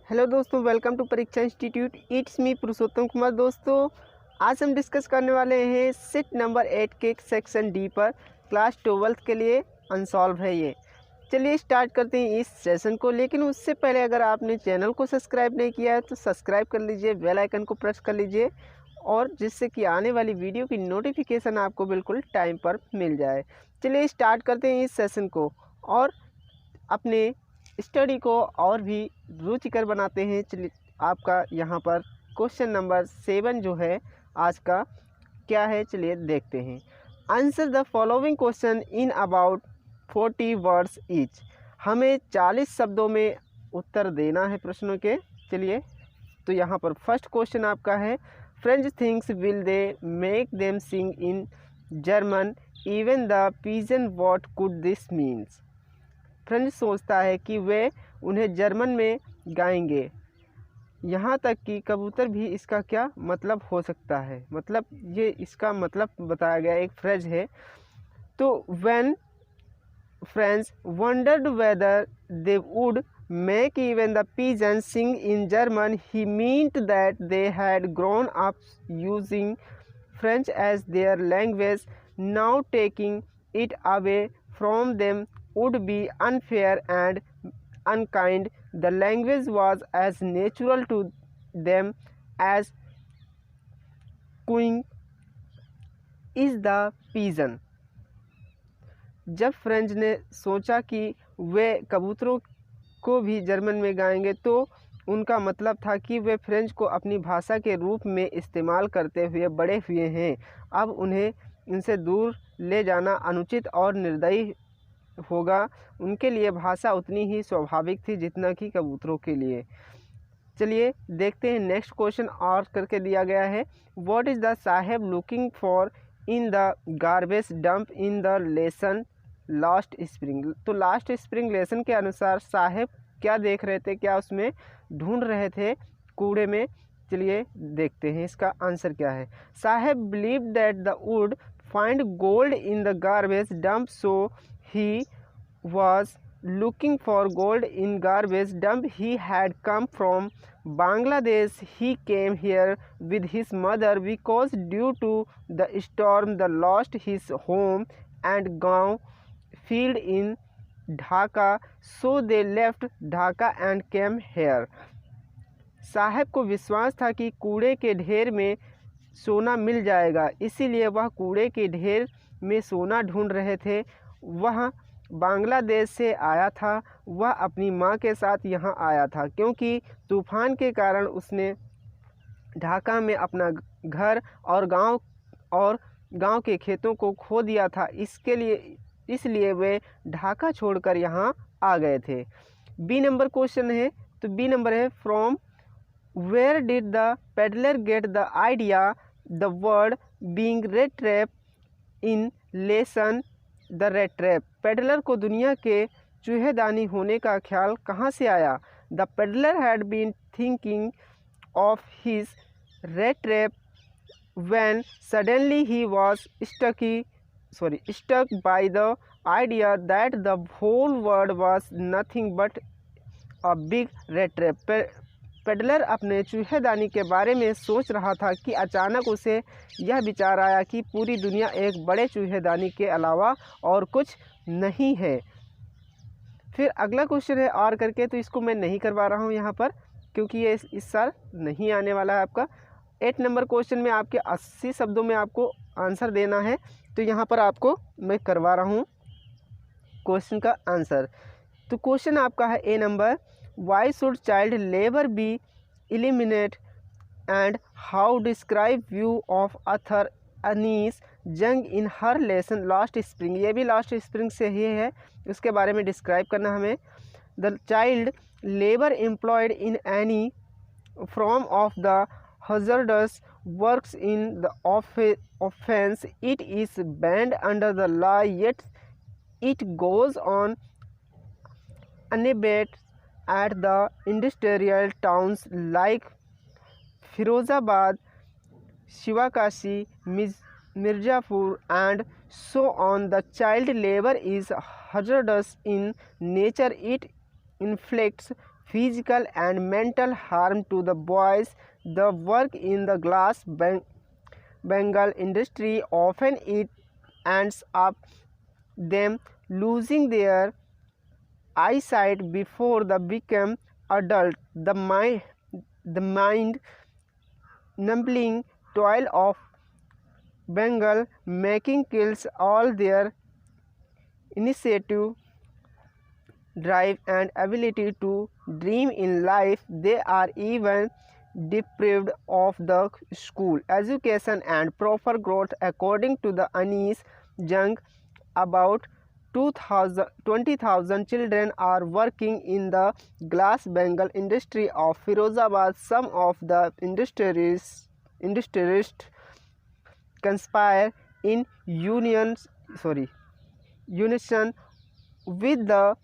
Hello दोस्तों, welcome to परीक्षा institute. It's me पुरुषोत्तम कुमार। दोस्तों, आज हम डिस्कस करने वाले हैं सेट नंबर 8 के सेक्शन डी पर। क्लास 12th के लिए अनसॉल्व है ये। चलिए स्टार्ट करते हैं इस सेशन को। लेकिन उससे पहले अगर आपने चैनल को सब्सक्राइब नहीं किया है तो सब्सक्राइब कर लीजिए, बेल आइकन को प्रेस कर लीजिए, और जिससे कि आने वाली वीडियो की नोटिफिकेशन आपको बिल्कुल टाइम पर मिल जाए। चलिए स्टार्ट करते हैं इस सेशन को और अपने स्टडी को और भी रुचिकर बनाते हैं। चलिए आपका यहाँ पर क्वेश्चन नंबर 7 जो है आज का क्या है, चलिए देखते हैं। Answer the following question in about 40 words each. हमें 40 शब्दों में उत्तर देना है प्रश्नों के। चलिए तो यहाँ पर फर्स्ट क्वेश्चन आपका है, French things will they make them sing in German even the pigeon what could this means. French सोचता है कि वे उन्हें जर्मन में गाएंगे, यहाँ तक कि कबूतर भी इसका क्या मतलब हो सकता है। मतलब ये इसका मतलब बताया गया, एक फ्रेज है। तो when friends wondered whether they would make even the pigeons sing in German, he meant that they had grown up using French as their language. Now taking it away from them would be unfair and unkind. The language was as natural to them as cooing is the pigeon. जब French ने सोचा कि वे कबूतरों को भी German में गाएंगे, तो उनका मतलब था कि वे फ्रेंच को अपनी भाषा के रूप में इस्तेमाल करते हुए बड़े हुए हैं। अब उन्हें इनसे दूर ले जाना अनुचित और निर्दयी होगा। उनके लिए भाषा उतनी ही स्वाभाविक थी जितना कि कबूतरों के लिए। चलिए देखते हैं नेक्स्ट क्वेश्चन और करके दिया गया है, what is the Saheb looking for in the garbage dump in the lesson last Spring. तो लास्ट स्प्रिंग लेसन के अनुसार साहेब क्या देख रहे थे, क्या उसमें ढूंढ रहे थे कूड़े में। चलिए देखते हैं इसका आंसर क्या है। Saheb believe that the would find gold in the garbage dump, so he was looking for gold in garbage dump. He had come from Bangladesh. He came here with his mother because due to the storm they lost his home and gaon field in Dhaka, so they left Dhaka and came here. साहब को विश्वास था कि कूड़े के ढेर में सोना मिल जाएगा, इसीलिए वह कूड़े के ढेर में सोना ढूंढ रहे थे। वह बांग्लादेश से आया था। वह अपनी माँ के साथ यहाँ आया था क्योंकि तूफ़ान के कारण उसने ढाका में अपना घर और गांव के खेतों को खो दिया था। इसलिए वे ढाका छोड़कर यहाँ आ गए थे। बी नंबर क्वेश्चन है, तो बी नंबर है, from where did the peddler get the idea the word being rat trap in lesson the rat trap. Peddler को दुनिया के चूहेदानी होने का ख्याल कहाँ से आया। The peddler had been thinking of his rat trap when suddenly he was stuck by the idea that the whole world was nothing but a big rat trap. Peddler अपने चूहेदानी के बारे में सोच रहा था कि अचानक उसे यह विचार आया कि पूरी दुनिया एक बड़े चूहेदानी के अलावा और कुछ नहीं है। फिर अगला क्वेश्चन है और करके, तो इसको मैं नहीं करवा रहा हूँ यहाँ पर क्योंकि ये इस साल नहीं आने वाला है आपका। 8 नंबर क्वेश्चन में आपके 80 शब्दों में आपको आंसर देना है, तो यहाँ पर आपको मैं करवा रहा हूँ क्वेश्चन का आंसर। तो क्वेश्चन आपका है A number, why should child labour be eliminate and how describe view of author Anees Jung in her lesson last spring. ये भी लास्ट स्प्रिंग से ही है, उसके बारे में डिस्क्राइब करना हमें। The child labour employed in any from of the hazardous works in the offense, it is banned under the law, yet it goes on unabated at the industrial towns like Firozabad, Shivakashi, Mirzapur and so on. The child labor is hazardous in nature. It inflicts physical and mental harm to the boys. The work in the glass Bengal industry often it ends up them losing their eyesight before they become adult. The mind numbing toil of Bengal making kills all their initiative, drive and ability to dream in life. They are even deprived of the school education and proper growth. According to the Anis Jung, about 20,000 children are working in the glass Bengal industry of Firozabad. Some of the industrialists conspire in unison with the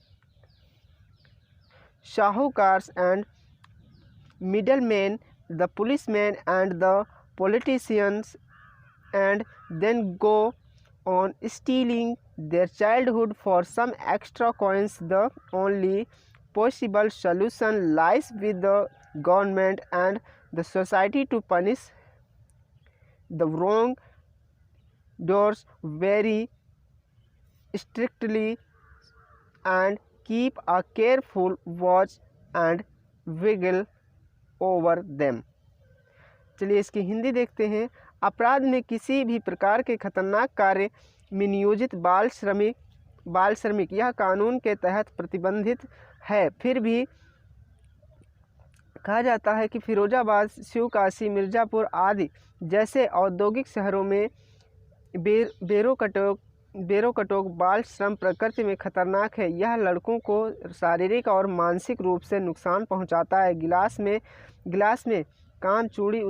shahukars and middlemen, the policemen and the politicians, and then go on stealing their childhood for some extra coins. The only possible solution lies with the government and the society to punish the wrong doors very strictly and keep a careful watch and wiggle over them. चलिए इसकी हिंदी देखते हैं। अपराध में किसी भी प्रकार के खतरनाक कार्य में नियोजित बाल श्रमिक यह कानून के तहत प्रतिबंधित है। फिर भी कहा जाता है कि फिरोजाबाद, शिवकाशी, मिर्ज़ापुर आदि जैसे औद्योगिक शहरों में बेरोकटोक बाल श्रम प्रकृति में खतरनाक है। यह लड़कों को शारीरिक और मानसिक रूप से नुकसान पहुंचाता है। गिलास में काम चूड़ी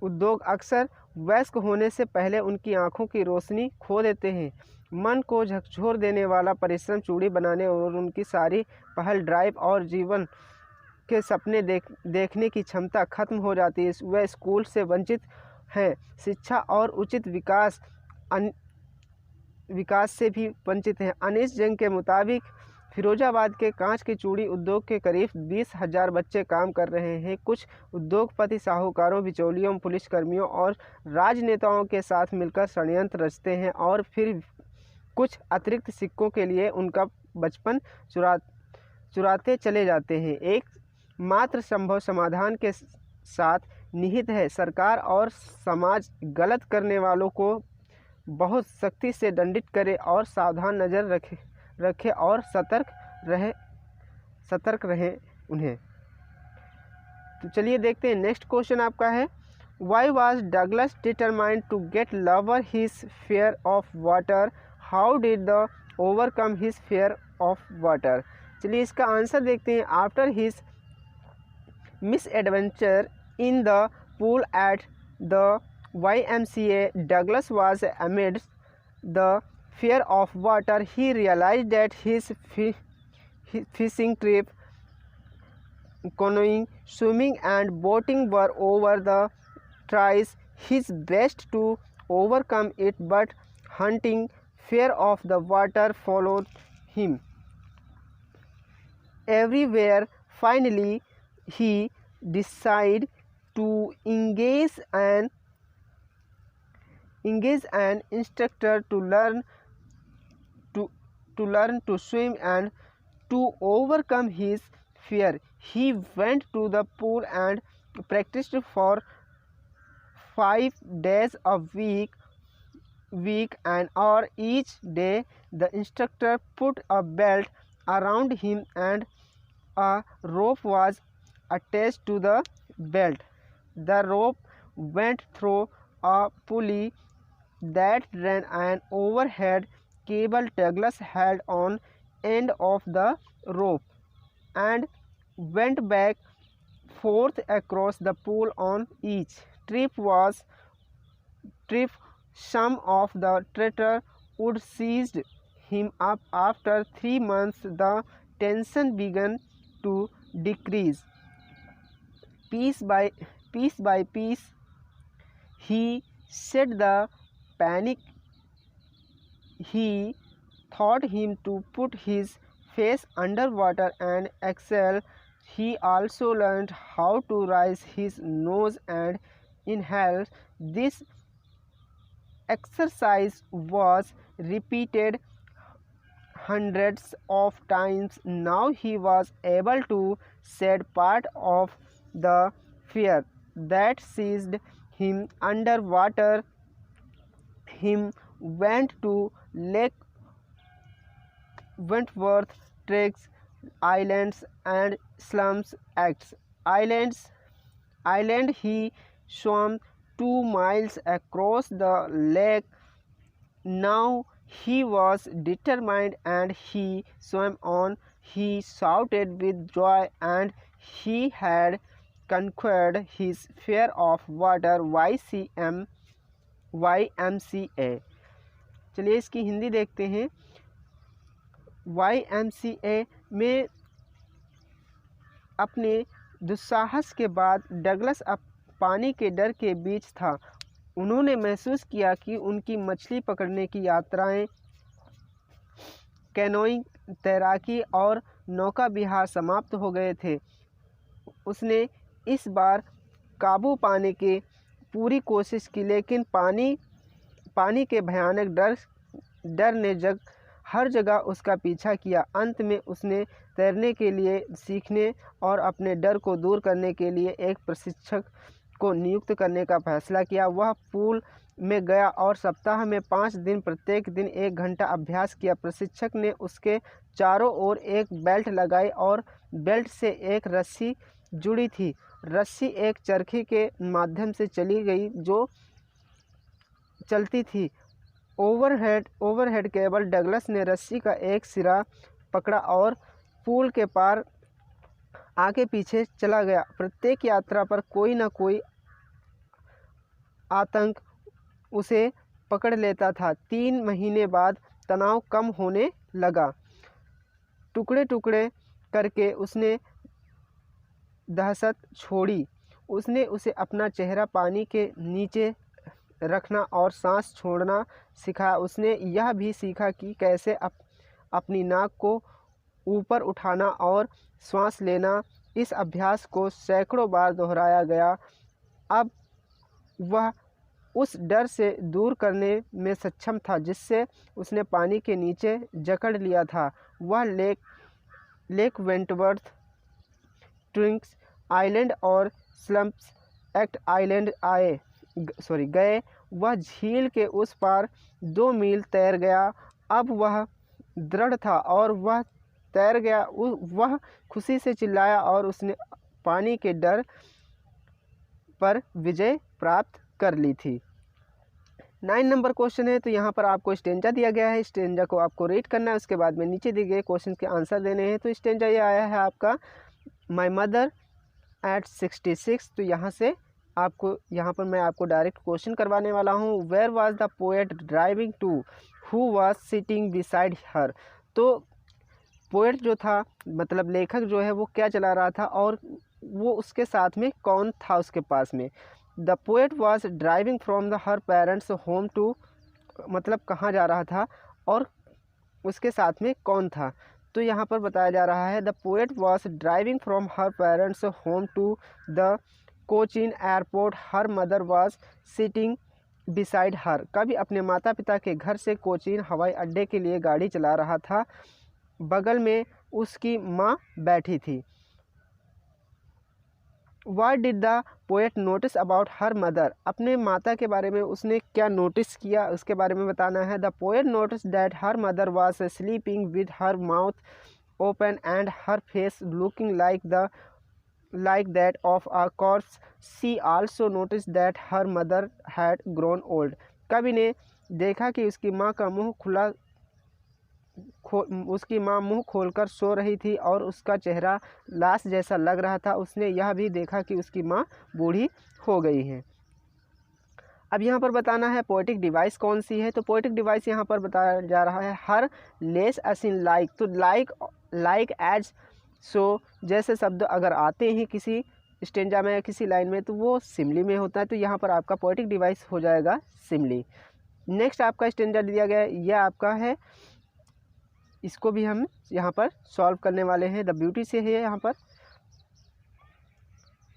उद्योग अक्सर वयस्क होने से पहले उनकी आंखों की रोशनी खो देते हैं। मन को झकझोर देने वाला परिश्रम चूड़ी बनाने और उनकी सारी पहल ड्राइव और जीवन के सपने देखने की क्षमता खत्म हो जाती है। वह स्कूल से वंचित हैं, शिक्षा और उचित विकास से भी वंचित हैं। अनीस जंग के मुताबिक फिरोजाबाद के कांच की चूड़ी उद्योग के करीब 20,000 बच्चे काम कर रहे हैं। कुछ उद्योगपति साहूकारों, बिचौलियों, पुलिसकर्मियों और राजनेताओं के साथ मिलकर षड्यंत्र रचते हैं और फिर कुछ अतिरिक्त सिक्कों के लिए उनका बचपन चुराते चले जाते हैं। एक मात्र संभव समाधान के साथ निहित है। सरकार और समाज गलत करने वालों को बहुत सख्ती से दंडित करे और सावधान नज़र रखे और सतर्क रहे उन्हें। तो चलिए देखते हैं नेक्स्ट क्वेश्चन आपका है, why was Douglas determined to get over his fear of water, how did the overcome his fear of water. चलिए इसका आंसर देखते हैं। After his misadventure in the pool at the YMCA, Douglas was amidst the fear of water. He realized that his fishing trip, canoeing, swimming and boating were over the tries his best to overcome it, but hunting fear of the water followed him everywhere. Finally, he decided to engage an instructor to learn to swim and to overcome his fear. He went to the pool and practiced for 5 days a week an hour each day. The instructor put a belt around him and a rope was attached to the belt. The rope went through a pulley that ran an overhead cable. Douglas held on end of the rope and went back forth across the pool on each trip. Some of the traitor would seized him up. After 3 months, the tension began to decrease. Piece by piece, he shed the panic. He taught him to put his face underwater and exhale. He also learned how to raise his nose and inhale. This exercise was repeated hundreds of times. Now he was able to shed part of the fear that seized him underwater. Him went to Lake Wentworth, treks, islands and slums acts. Island he swam 2 miles across the lake. Now he was determined and he swam on. He shouted with joy and he had conquered his fear of water. YMCA। चलिए इसकी हिंदी देखते हैं। YMCA में अपने दुस्साहस के बाद Douglas अब पानी के डर के बीच था। उन्होंने महसूस किया कि उनकी मछली पकड़ने की यात्राएं, कैनोइंग, तैराकी और नौका विहार समाप्त हो गए थे। उसने इस बार काबू पाने की पूरी कोशिश की, लेकिन पानी के भयानक डर ने हर जगह उसका पीछा किया। अंत में उसने तैरने के लिए सीखने और अपने डर को दूर करने के लिए एक प्रशिक्षक को नियुक्त करने का फैसला किया। वह पूल में गया और सप्ताह में 5 दिन प्रत्येक दिन 1 घंटा अभ्यास किया। प्रशिक्षक ने उसके चारों ओर एक बेल्ट लगाई और बेल्ट से एक रस्सी जुड़ी थी। रस्सी एक चरखी के माध्यम से चली गई जो चलती थी। Overhead cable. डगलस ने रस्सी का एक सिरा पकड़ा और पूल के पार आगे पीछे चला गया। प्रत्येक यात्रा पर कोई न कोई आतंक उसे पकड़ लेता था। 3 महीने बाद तनाव कम होने लगा। टुकड़े टुकड़े करके उसने दहशत छोड़ी। उसने उसे अपना चेहरा पानी के नीचे रखना और सांस छोड़ना सिखाया। उसने यह भी सीखा कि कैसे अपनी नाक को ऊपर उठाना और श्वास लेना। इस अभ्यास को सैकड़ों बार दोहराया गया। अब वह उस डर से दूर करने में सक्षम था जिससे उसने पानी के नीचे जकड़ लिया था। वह लेक वेंटवर्थ, ट्रिंक्स आइलैंड और स्लम्स एक्ट आइलैंड गए। वह झील के उस पार 2 मील तैर गया। अब वह दृढ़ था और वह तैर गया। वह खुशी से चिल्लाया और उसने पानी के डर पर विजय प्राप्त कर ली थी। 9 नंबर क्वेश्चन है। तो यहाँ पर आपको स्टेंजा दिया गया है। स्टेंजा को आपको रीड करना है। उसके बाद में नीचे दिए गए क्वेश्चन के आंसर देने हैं। तो स्टेंजा ये आया है आपका माई मदर एट 66। तो यहाँ पर मैं आपको डायरेक्ट क्वेश्चन करवाने वाला हूँ। Where was the poet driving to, who was sitting beside her. तो पोएट जो था, मतलब लेखक जो है, वो क्या चला रहा था और वो उसके साथ में कौन था उसके पास में। The poet was driving from the her parents home to, मतलब कहाँ जा रहा था और उसके साथ में कौन था। तो यहाँ पर बताया जा रहा है the poet was driving from her parents home to the Cochin airport. Her mother was sitting beside her. कभी अपने माता पिता के घर से कोचीन हवाई अड्डे के लिए गाड़ी चला रहा था। बगल में उसकी माँ बैठी थी। What did the poet notice about her mother? अपने माता के बारे में उसने क्या नोटिस किया उसके बारे में बताना है। The poet noticed that her mother was sleeping with her mouth open and her face looking like that of a corpse. She also noticed that her mother had grown old. कवि ने देखा कि उसकी माँ मुंह खोलकर सो रही थी और उसका चेहरा लाश जैसा लग रहा था। उसने यह भी देखा कि उसकी माँ बूढ़ी हो गई है। अब यहाँ पर बताना है पोएटिक डिवाइस कौन सी है। तो पोएटिक डिवाइस यहाँ पर बताया जा रहा है हर, लेस, असिन, लाइक। तो लाइक, एज, सो जैसे शब्द अगर आते हैं किसी स्टेंजा में या किसी लाइन में तो वो सिमली में होता है। तो यहाँ पर आपका पोएटिक डिवाइस हो जाएगा सिमली। नेक्स्ट आपका स्टेंजा दिया गया है, यह आपका है इसको भी हम यहाँ पर सॉल्व करने वाले हैं। द ब्यूटी से है यहाँ पर,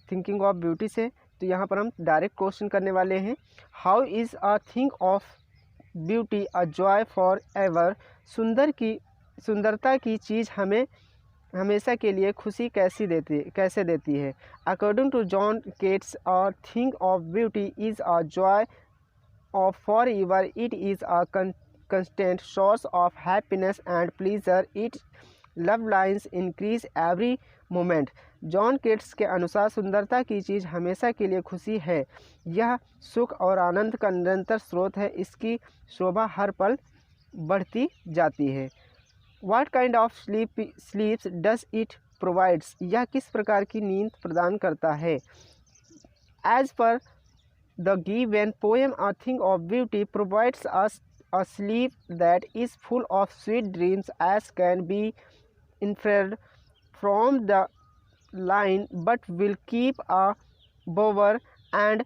थिंकिंग ऑफ ब्यूटी से। तो यहाँ पर हम डायरेक्ट क्वेश्चन करने वाले हैं। How is a thing of beauty a joy for ever. सुंदरता की चीज़ हमें हमेशा के लिए खुशी कैसे देती है। According to John Keats a thing of beauty is a joy of forever. It is a constant source of happiness and pleasure. Its love lines increase every moment. John Keats के अनुसार सुंदरता की चीज़ हमेशा के लिए खुशी है। यह सुख और आनंद का निरंतर स्रोत है। इसकी शोभा हर पल बढ़ती जाती है। What kind of sleeps does it provides? यह किस प्रकार की नींद प्रदान करता है। As per the given poem, a thing of beauty provides us a sleep that is full of sweet dreams, as can be inferred from the line, but will keep a bower and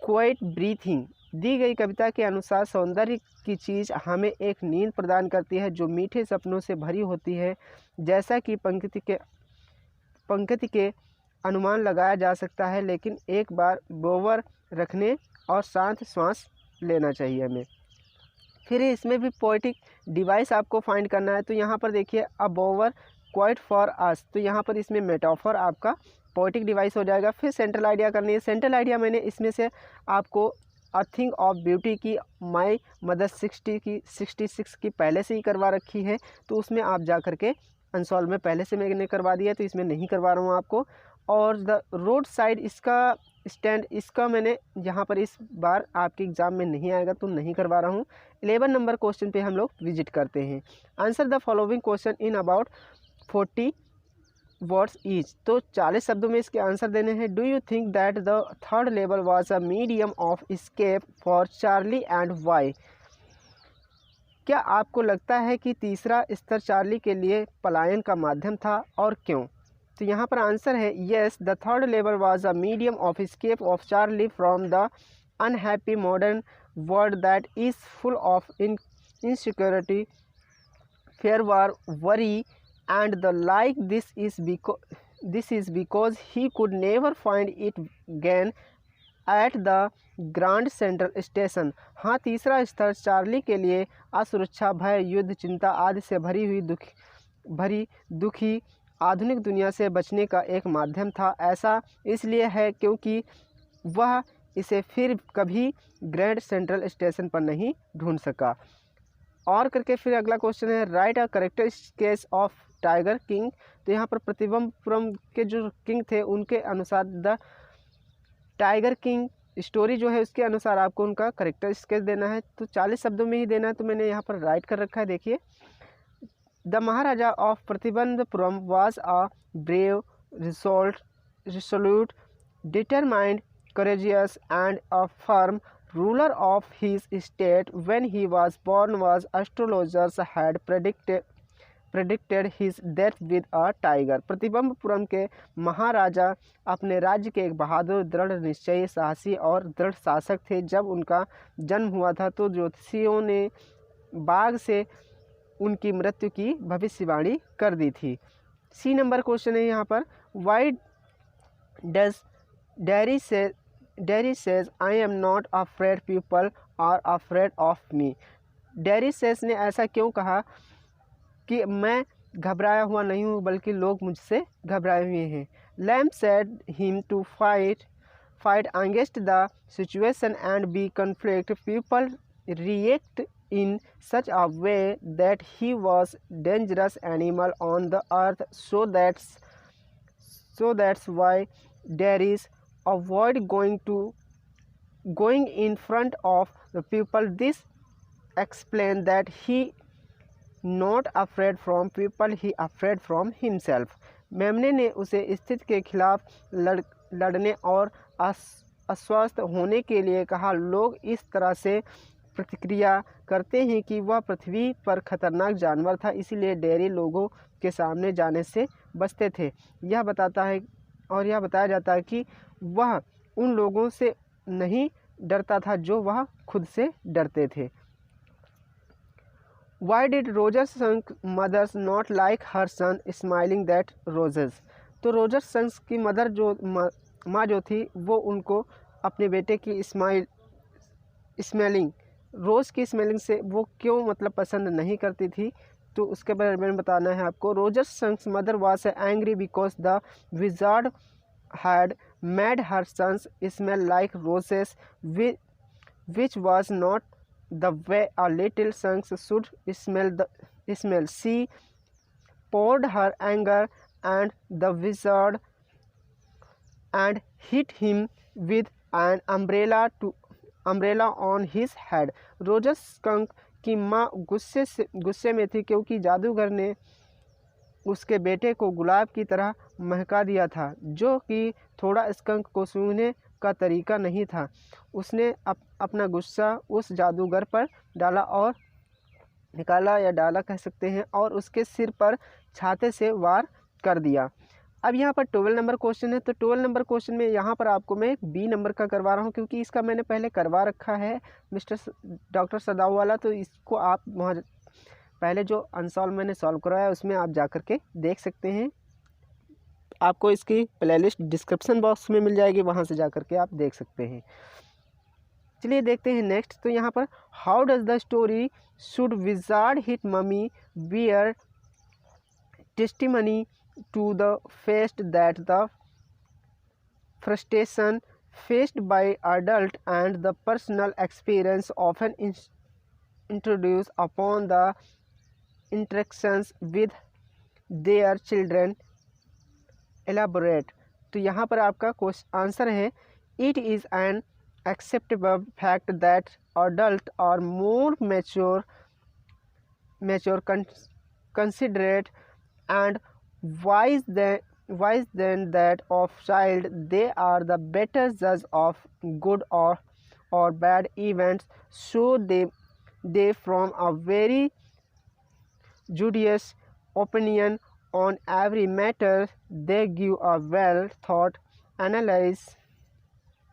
quiet breathing. दी गई कविता के अनुसार सौंदर्य की चीज़ हमें एक नींद प्रदान करती है जो मीठे सपनों से भरी होती है। जैसा कि पंक्ति के अनुमान लगाया जा सकता है, लेकिन एक बार बोवर रखने और शांत श्वास लेना चाहिए हमें। फिर इसमें भी पोएटिक डिवाइस आपको फाइंड करना है। तो यहाँ पर देखिए, अ बोवर क्वाइट फॉर अस। तो यहाँ पर इसमें मेटाफर आपका पोएटिक डिवाइस हो जाएगा। फिर सेंट्रल आइडिया करनी है। सेंट्रल आइडिया मैंने इसमें से आपको अ थिंग ऑफ ब्यूटी की माई मदर 66 की पहले से ही करवा रखी है, तो उसमें आप जा कर के अनसॉल्व में पहले से मैंने करवा दिया, तो इसमें नहीं करवा रहा हूँ आपको। और द रोड साइड इसका स्टैंड, इसका मैंने यहाँ पर इस बार आपके एग्ज़ाम में नहीं आएगा तो नहीं करवा रहा हूँ। 11 नंबर क्वेश्चन पे हम लोग विजिट करते हैं। Answer the following question in about 40 words each. तो 40 शब्दों में इसके आंसर देने हैं। Do you think that the third level was a medium of escape for Charlie and why. क्या आपको लगता है कि तीसरा स्तर चार्ली के लिए पलायन का माध्यम था और क्यों। तो यहाँ पर आंसर है yes, the third level was a medium of escape of Charlie from the unhappy modern world that is full of insecurity, fear, war, worry and the like. This is because he could never find it again at the grand central station. हाँ, तीसरा स्तर Charlie के लिए असुरक्षा, भय, युद्ध, चिंता आदि से भरी दुखी आधुनिक दुनिया से बचने का एक माध्यम था। ऐसा इसलिए है क्योंकि वह इसे फिर कभी ग्रैंड सेंट्रल स्टेशन पर नहीं ढूंढ सका। और करके फिर अगला क्वेश्चन है right a character sketch of tiger king. तो यहाँ पर प्रतिबंबपुरम के जो किंग थे उनके अनुसार द टाइगर किंग स्टोरी जो है उसके अनुसार आपको उनका करेक्टर स्केच देना है। तो 40 शब्दों में ही देना है, तो मैंने यहाँ पर राइट कर रखा है। देखिए, the Maharaja of Pratibambpuram was a brave, resolute, determined, courageous and a firm ruler of his state. When he was born, astrologers had predicted his death with a tiger. प्रतिबंबपुरम के महाराजा अपने राज्य के एक बहादुर, दृढ़ निश्चयी, साहसी और दृढ़ शासक थे। जब उनका जन्म हुआ था तो ज्योतिषियों ने बाघ से उनकी मृत्यु की भविष्यवाणी कर दी थी। सी नंबर क्वेश्चन है यहाँ पर, why does Derry says I am not afraid people are afraid of me. Derry says ने ऐसा क्यों कहा कि मैं घबराया हुआ नहीं हूँ बल्कि लोग मुझसे घबराए हुए हैं। Lamb said him to fight against the situation and be conflict. People react in such a way that he was dangerous animal on the earth. So that's why Derry's avoid going in front of the people. This explain that he not afraid from people, he afraid from himself. मेमने ने उसे स्थिति के खिलाफ लड़ने और अस्वस्थ होने के लिए कहा। लोग इस तरह से प्रतिक्रिया करते हैं कि वह पृथ्वी पर खतरनाक जानवर था, इसीलिए डेरी लोगों के सामने जाने से बचते थे। यह बताया जाता है कि वह उन लोगों से नहीं डरता था जो वह खुद से डरते थे। Why did Roger Skunk mothers not like her son smiling that roses. तो रोजर संक्स की मदर जो माँ जो थी वो उनको अपने बेटे की स्मेलिंग रोज़ की स्मेलिंग से वो क्यों मतलब पसंद नहीं करती थी, तो उसके बारे में बताना है आपको। Roger Sanks mother was angry because the wizard had made her sons smell like roses which was not the way a little songs should smell. She poured her anger and the wizard and hit him with an umbrella on his head. Roger skunk की माँ गुस्से में थी क्योंकि जादूगर ने उसके बेटे को गुलाब की तरह महका दिया था, जो कि थोड़ा स्कंक को सूंघने का तरीका नहीं था। उसने अपना गुस्सा उस जादूगर पर डाला और निकाला या डाला कह सकते हैं, और उसके सिर पर छाते से वार कर दिया। अब यहाँ पर 12 नंबर क्वेश्चन है। तो 12 नंबर क्वेश्चन में यहाँ पर आपको मैं बी नंबर का करवा रहा हूँ, क्योंकि इसका मैंने पहले करवा रखा है डॉक्टर सदाऊ वाला। तो इसको आप वहाँ पहले जो अनसॉल्व मैंने सॉल्व कराया उसमें आप जा कर के देख सकते हैं। आपको इसकी प्लेलिस्ट डिस्क्रिप्शन बॉक्स में मिल जाएगी, वहाँ से जा कर के आप देख सकते हैं। चलिए देखते हैं नेक्स्ट। तो यहाँ पर how does the story Should Wizard Hit Mommy bear testimony to the fact that the frustration faced by adult and the personal experience often introduced upon the interactions with their children elaborate। तो यहाँ पर आपका answer है it is an acceptable fact that adults are more mature considerate and wise than that of child. They are the better judge of good or bad events, so they from a very judicious opinion on every matter. They give a well thought analysis,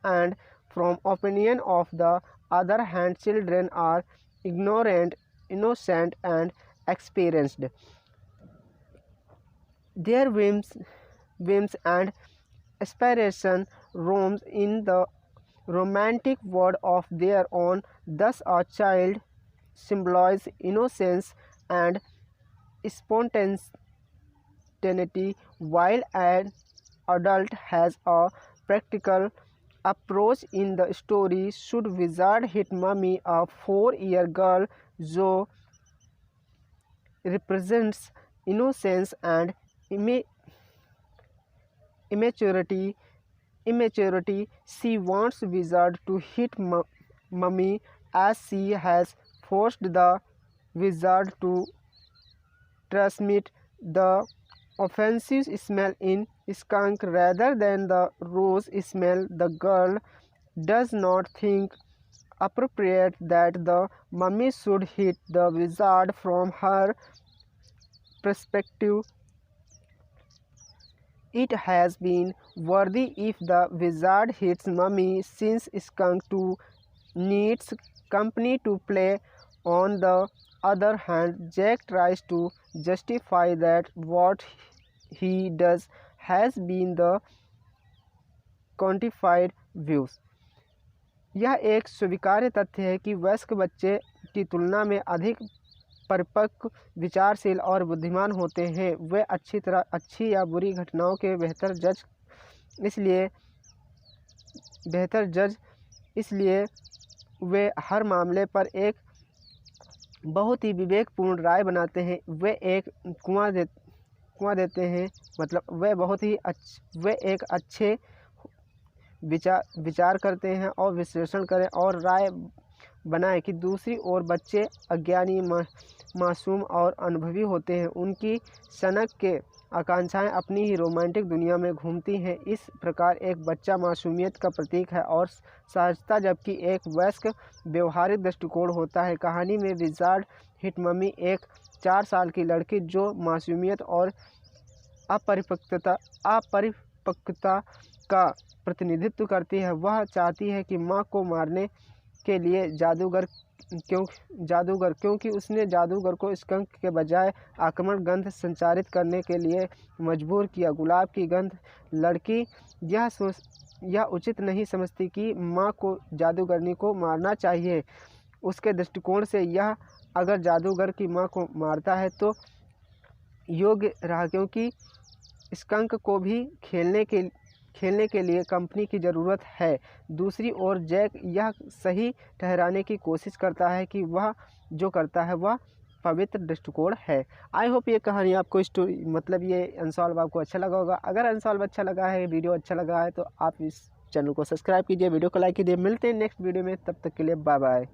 and from opinion of the other hand, children are ignorant, innocent and experienced. Their whims and aspiration roams in the romantic world of their own. Thus a child symbolizes innocence and spontaneity, while an adult has a practical approach. In the story should wizard hit mummy, a 4-year girl जो represents innocence and immaturity. She wants wizard to hit mummy as she has forced the wizard to transmit the offensive smell in skunk rather than the rose smell. The girl does not think appropriate that the mummy should hit the wizard. From her perspective, it has been worthy if the wizard hits mummy, since skunk too needs company to play. On the other hand, Jack tries to justify that what he does has been the quantified views। यह एक स्वीकार्य तथ्य है कि वयस्क बच्चे की तुलना में अधिक परिपक्व, विचारशील और बुद्धिमान होते हैं। वे अच्छी या बुरी घटनाओं के बेहतर जज इसलिए वे हर मामले पर एक बहुत ही विवेकपूर्ण राय बनाते हैं। वे एक कुआं देते हैं, मतलब वे एक अच्छे विचार करते हैं और विश्लेषण करें और राय बनाएं कि दूसरी ओर बच्चे अज्ञानी, मासूम और अनुभवी होते हैं। उनकी सनक के आकांक्षाएं अपनी ही रोमांटिक दुनिया में घूमती हैं। इस प्रकार एक बच्चा मासूमियत का प्रतीक है और सहजता, जबकि एक वयस्क व्यवहारिक दृष्टिकोण होता है। कहानी में विजार्ड हिट मम्मी एक 4 साल की लड़की जो मासूमियत और अपरिपक्वता का प्रतिनिधित्व करती है। वह चाहती है कि माँ को मारने के लिए जादूगर क्योंकि उसने जादूगर को स्कंक के बजाय आक्रमण गंध संचारित करने के लिए मजबूर किया। गुलाब की गंध लड़की यह उचित नहीं समझती कि माँ को जादूगरनी को मारना चाहिए। उसके दृष्टिकोण से यह अगर जादूगर की माँ को मारता है तो योग्य रहा, क्योंकि स्कंक को भी खेलने के लिए कंपनी की ज़रूरत है। दूसरी ओर जैक यह सही ठहराने की कोशिश करता है कि वह जो करता है वह पवित्र दृष्टिकोण है। आई होप ये कहानी आपको स्टोरी मतलब ये अनसॉल्व आपको अच्छा लगा होगा। अगर अनसॉल्व अच्छा लगा है, वीडियो अच्छा लगा है, तो आप इस चैनल को सब्सक्राइब कीजिए, वीडियो को लाइक कीजिए। मिलते हैं नेक्स्ट वीडियो में, तब तक के लिए बाय बाय।